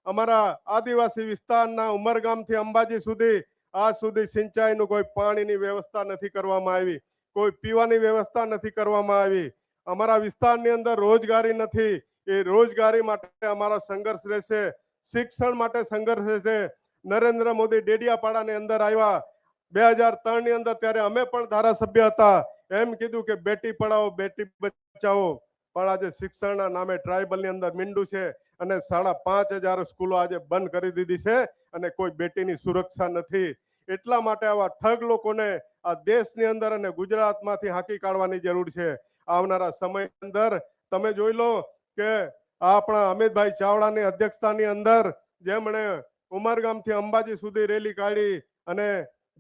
અમારા આદિવાસી વિસ્તારના ઉમરગામથી અંબાજી સુધી આજ સુધી સિંચાઈનું કોઈ પાણીની વ્યવસ્થા નથી કરવામાં આવી, કોઈ પીવાની વ્યવસ્થા નથી કરવામાં આવી. અમારા વિસ્તારની અંદર રોજગારી નથી, એ રોજગારી માટે અમારો સંઘર્ષ રહેશે. શિક્ષણ માટે સંઘર્ષ રહેશે. નરેન્દ્ર મોદી ડેડિયાપાડાની અંદર આવ્યા 2003 ની અંદર, ત્યારે અમે પણ ધારાસભ્ય હતા. એમ કીધું કે બેટી પઢાઓ બેટી બચાવો, પણ આજે શિક્ષણના નામે ટ્રાઇબલની અંદર મીંડું છે અને 5,500 સ્કૂલો આજે બંધ કરી દીધી છે અને કોઈ બેટીની સુરક્ષા નથી. એટલા માટે આવા ઠગ લોકોને આ દેશની અંદર અને ગુજરાતમાંથી હાંકી કાઢવાની જરૂર છે. આવનારા સમય અંદર તમે જોઈ લો કે આપણા અમિતભાઈ ચાવડાની અધ્યક્ષતાની અંદર જેમણે ઉમરગામથી અંબાજી સુધી રેલી કાઢી અને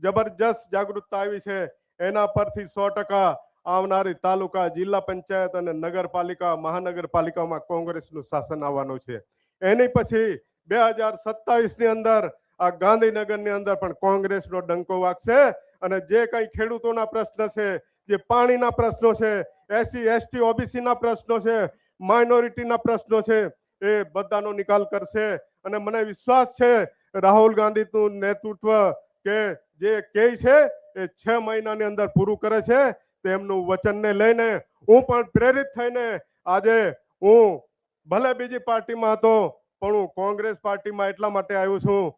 જબરજસ્ત જાગૃતતા આવી છે, એના પરથી 100% આવનારી તાલુકા, જિલ્લા પંચાયત અને નગરપાલિકા, મહાનગરપાલિકામાં કોંગ્રેસનું શાસન આવવાનું છે. એની પછી 2027 ની અંદર આ ગાંધીનગરની અંદર પણ કોંગ્રેસનો ડંકો વાગશે અને જે કંઈ ખેડૂતોના પ્રશ્ન છે, જે પાણીના પ્રશ્નો છે, SC ST OBC ના પ્રશ્નો છે, માઇનોરિટીના પ્રશ્નો છે, એ બધાનો નિકાલ કરશે. અને મને વિશ્વાસ છે રાહુલ ગાંધીનું નેતૃત્વ કે જે કહે છે એ 6 મહિનાની અંદર પૂરું કરે છે. તેમનું વચનને લઈને હું પણ પ્રેરિત થઈને આજે હું ભલે બીજી પાર્ટીમાં હતો પણ હું કોંગ્રેસ પાર્ટીમાં એટલા માટે આવ્યો છું